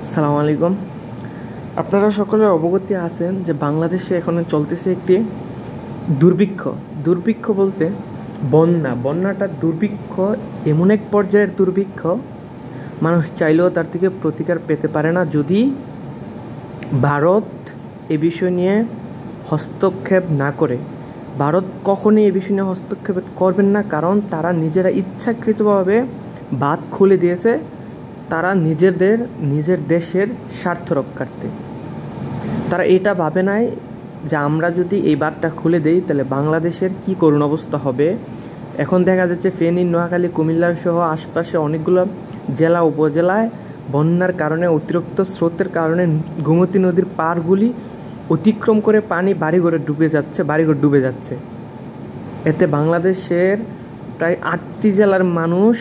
আসসালামু আলাইকুম। আপনারা সকলে অবগত আছেন যে বাংলাদেশে এখন চলতেছে একটি দুর্ভিক্ষ। দুর্ভিক্ষ বলতে বন্যাটা দুর্ভিক্ষ, এমন এক পর্যায়ের দুর্ভিক্ষ মানুষ চাইলেও তার থেকে প্রতিকার পেতে পারে না যদি ভারত এ বিষয় নিয়ে হস্তক্ষেপ না করে। ভারত কখনোই এ বিষয় নিয়ে হস্তক্ষেপ করবেন না, কারণ তারা নিজেরা ইচ্ছাকৃতভাবে বাঁধ খুলে দিয়েছে তারা নিজের দেশের স্বার্থ রক্ষার্থে। তারা এটা ভাবে নাই যে আমরা যদি এই বাঁধটা খুলে দেই তাহলে বাংলাদেশের কী করুণ অবস্থা হবে। এখন দেখা যাচ্ছে ফেনী, নোয়াখালী, কুমিল্লা সহ আশপাশে অনেকগুলো জেলা উপজেলায় বন্যার কারণে, অতিরিক্ত স্রোতের কারণে গোমতী নদীর পাড়গুলি অতিক্রম করে পানি বাড়িঘর ডুবে যাচ্ছে। এতে বাংলাদেশের প্রায় 8টি জেলার মানুষ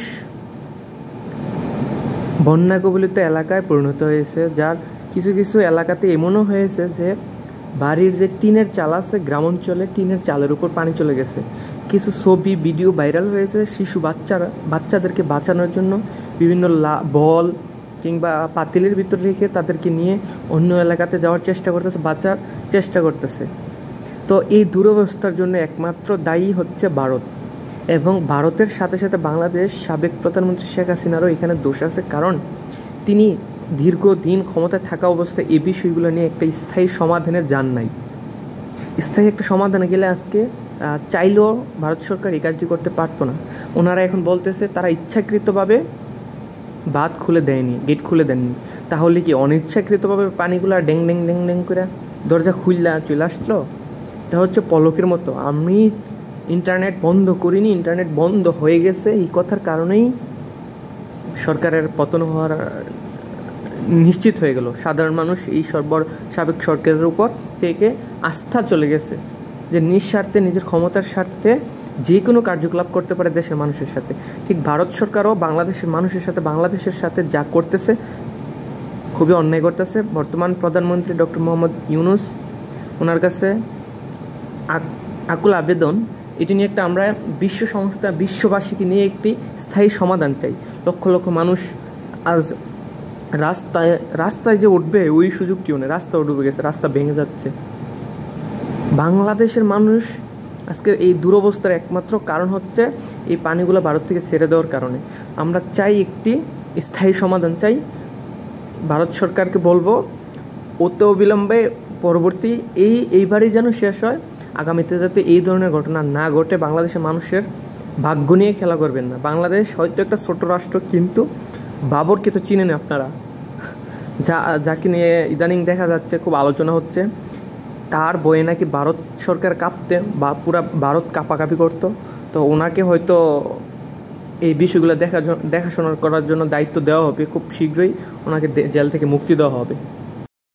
বন্যা কবলিত এলাকায় পরিণত হয়েছে, যার কিছু কিছু এলাকাতে এমনও হয়েছে যে বাড়ির যে টিনের চাল আছে, গ্রাম অঞ্চলে টিনের চালের উপর পানি চলে গেছে। কিছু ছবি ভিডিও ভাইরাল হয়েছে, বাচ্চাদেরকে বাঁচানোর জন্য বিভিন্ন বল কিংবা পাতিলের ভিতর রেখে তাদেরকে নিয়ে অন্য এলাকাতে যাওয়ার বাঁচার চেষ্টা করতেছে। তো এই দুরবস্থার জন্য একমাত্র দায়ী হচ্ছে ভারত, এবং ভারতের সাথে সাথে বাংলাদেশ সাবেক প্রধানমন্ত্রী শেখ হাসিনারও এখানে দোষ আছে, কারণ তিনি দীর্ঘদিন ক্ষমতায় থাকা অবস্থায় এই বিষয়গুলো নিয়ে একটা স্থায়ী সমাধানে যান নাই। স্থায়ী একটা সমাধানে গেলে আজকে চাইলেও ভারত সরকার এই কাজটি করতে পারতো না। ওনারা এখন বলতেছে তারা ইচ্ছাকৃতভাবে বাঁধ খুলে দেয়নি, গেট খুলে দেননি। তাহলে কি অনিচ্ছাকৃতভাবে পানিগুলো ড্যাং ড্যাং ড্যাং ড্যাং করে দরজা খুললা চলে আসলো? এটা হচ্ছে পলকের মতো। আমি ইন্টারনেট বন্ধ করিনি, ইন্টারনেট বন্ধ হয়ে গেছে, এই কথার কারণেই সরকারের পতন হওয়ার নিশ্চিত হয়ে গেল। সাধারণ মানুষ এই সাবেক সরকারের উপর থেকে আস্থা চলে গেছে যে নিঃস্বার্থে, নিজের ক্ষমতার স্বার্থে যে কোনো কার্যকলাপ করতে পারে দেশের মানুষের সাথে। ঠিক ভারত সরকারও বাংলাদেশের সাথে যা করতেছে খুবই অন্যায় করতেছে। বর্তমান প্রধানমন্ত্রী ডক্টর মোহাম্মদ ইউনূস, ওনার কাছে আকুল আবেদন, এটি নিয়ে আমরা বিশ্ববাসীকে নিয়ে একটি স্থায়ী সমাধান চাই। লক্ষ লক্ষ মানুষ আজ রাস্তায় যে উঠবে ওই সুযোগটিও নেই, রাস্তাও ডুবে গেছে, রাস্তা ভেঙে যাচ্ছে। বাংলাদেশের মানুষ আজকে এই দুরবস্থার একমাত্র কারণ হচ্ছে এই পানিগুলো ভারত থেকে ছেড়ে দেওয়ার কারণে। আমরা চাই একটি স্থায়ী সমাধান চাই। ভারত সরকারকে বলবো অতি অবিলম্বে পরবর্তী এইবারই যেন শেষ হয়, আগামীতে যাতে এই ধরনের ঘটনা না ঘটে। বাংলাদেশের মানুষের ভাগ্য নিয়ে খেলা করবেন না। বাংলাদেশ হয়তো একটা ছোট রাষ্ট্র, কিন্তু বাবরকে তো চিনেন আপনারা, যাকে নিয়ে ইদানিং দেখা যাচ্ছে খুব আলোচনা হচ্ছে। তার বয়ে নাকি ভারত সরকার কাঁপতে বা পুরা ভারত কাঁপাকাঁপি করতো। তো ওনাকে হয়তো এই বিষয়গুলো দেখাশোনা করার জন্য দায়িত্ব দেওয়া হবে, খুব শীঘ্রই ওনাকে জেল থেকে মুক্তি দেওয়া হবে।